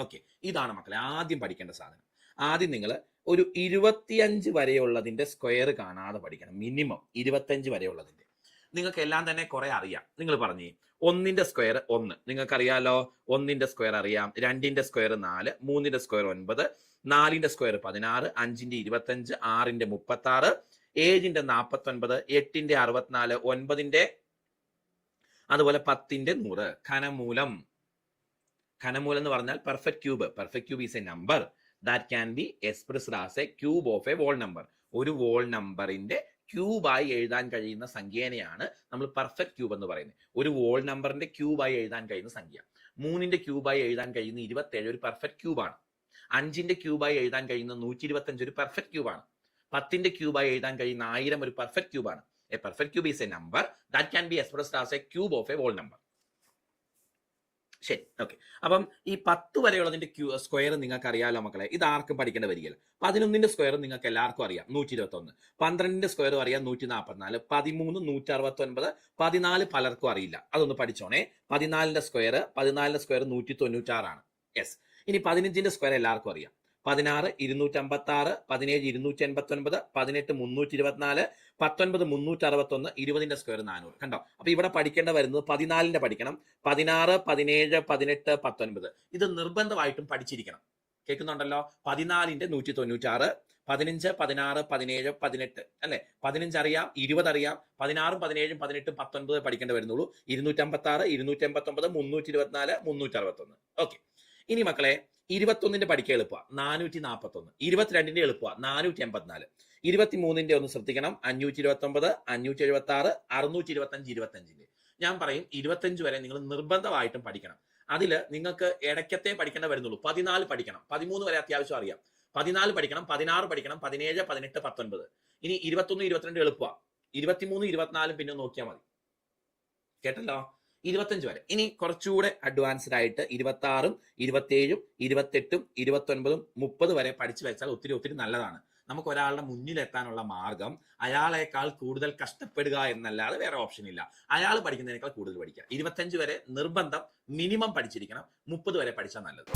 Okay, ഇതാണ് മക്കളെ ആദ്യം പഠിക്കേണ്ട സാധനം. ആദ്യം നിങ്ങൾ ഒരു 25 വരെയുള്ളതിന്റെ സ്ക്വയർ കാണാതെ പഠിക്കണം. മിനിമം 25 വരെയുള്ളതിന്റെ. നിങ്ങൾക്ക് എല്ലാം തന്നെ കുറെ അറിയാം. നിങ്ങൾ പറഞ്ഞേ, 1ന്റെ സ്ക്വയർ 1 നിങ്ങൾക്കറിയാലോ. 1ന്റെ സ്ക്വയർ അറിയാം, 2ന്റെ സ്ക്വയർ 4, 3ന്റെ സ്ക്വയർ 9, 4ന്റെ സ്ക്വയർ 16, 5ന്റെ 25, 6ന്റെ 36, 7ന്റെ 49, 8ന്റെ 64, 9ന്റെ അതുപോലെ 10ന്റെ 100. ഘനമൂലം എന്ന് പറഞ്ഞാൽ perfect cube. Perfect cube is a number that can be expressed as a cube of a whole number. ഒരു വോൾ നമ്പറിന്റെ ക്യൂബായി എഴുതാൻ കഴിയുന്ന സംഖ്യേനെയാണ് നമ്മൾ പെർഫെക്റ്റ് ക്യൂബ് എന്ന് പറയുന്നത്. ഒരു വോൾ നമ്പറിന്റെ ക്യൂബായി എഴുതാൻ കഴിയുന്ന സംഖ്യ. 3ന്റെ ക്യൂബായി എഴുതാൻ കഴിയുന്ന 27 ഒരു പെർഫെക്റ്റ് ക്യൂബാണ്. 5ന്റെ ക്യൂബായി എഴുതാൻ കഴിയുന്ന 125 ഒരു പെർഫെക്റ്റ് ക്യൂബാണ്. 10ന്റെ ക്യൂബായി എഴുതാൻ കഴിയുന്ന 1000 ഒരു പെർഫെക്റ്റ് ക്യൂബാണ്. A perfect cube is a number that can be expressed as a cube of a whole number. ശരി, ഓക്കെ. അപ്പം ഈ 10 വരെയുള്ളതിന്റെ സ്ക്വയർ നിങ്ങൾക്ക് അറിയാലോ മക്കളെ. ഇത് ആർക്കും പഠിക്കേണ്ട വരികയില്ല. 11ന്റെ സ്ക്വയർ നിങ്ങൾക്ക് എല്ലാവർക്കും അറിയാം, 121. 12ന്റെ സ്ക്വയർ അറിയാം, 144. 13 169. 14 പലർക്കും അറിയില്ല, അതൊന്ന് പഠിച്ചോണേ. 14ന്റെ സ്ക്വയർ 196 ആണ്. യെസ്. ഇനി 15ന്റെ സ്ക്വയർ എല്ലാവർക്കും അറിയാം, 16 256, 17 289, 18 324, 19 361, 20ന്റെ സ്ക്വയർ 400. കണ്ടോ? അപ്പൊ ഇവിടെ പഠിക്കേണ്ട വരുന്നത് 14ന്റെ പഠിക്കണം. 16, 17, 18, 19 ഇത് നിർബന്ധമായിട്ടും പഠിച്ചിരിക്കണം. കേൾക്കുന്നുണ്ടല്ലോ? 14ന്റെ 196, 15, 16, 17, 18 അല്ലെ? 15 അറിയാം, 20 അറിയാം, 16, 17, 18, 19 പഠിക്കേണ്ട വരുന്നുള്ളൂ. 256, 289, 324, 361. ഓക്കെ. ഇനി മക്കളെ 21ന്റെ പഠിക്കാൻ എളുപ്പമാണ്, 441. 22ന്റെ എളുപ്പമാണ്, 484. 23ന്റെ ഒന്ന് ശ്രദ്ധിക്കണം, 529, 576, 625, 25ന്റെ. ഞാൻ പറയും 25 വരെ നിങ്ങൾ നിർബന്ധമായിട്ടും പഠിക്കണം. അതിൽ നിങ്ങൾക്ക് ഇടയ്ക്കത്തെ പഠിക്കേണ്ട വരുന്നുള്ളൂ. 14 പഠിക്കണം, 13 വരെ അത്യാവശ്യം അറിയാം. 14 പഠിക്കണം, 16 പഠിക്കണം, 17, 18, 19. ഇനി 21, 22 എളുപ്പമാണ്. 23, 24 പിന്നെ നോക്കിയാൽ മതി. കേട്ടല്ലോ? 25 വരെ. ഇനി കുറച്ചുകൂടെ അഡ്വാൻസ്ഡ് ആയിട്ട് 26, 27, 28, 29, 30 വരെ പഠിച്ചു വെച്ചാൽ ഒത്തിരി നല്ലതാണ്. നമുക്ക് ഒരാളുടെ മുന്നിലെത്താനുള്ള മാർഗം അയാളെക്കാൾ കൂടുതൽ കഷ്ടപ്പെടുക എന്നല്ലാതെ വേറെ ഓപ്ഷൻ ഇല്ല. അയാൾ പഠിക്കുന്നതിനേക്കാൾ കൂടുതൽ പഠിക്കുക. 25 വരെ നിർബന്ധം, മിനിമം പഠിച്ചിരിക്കണം. 30 വരെ പഠിച്ചാൽ നല്ലത്.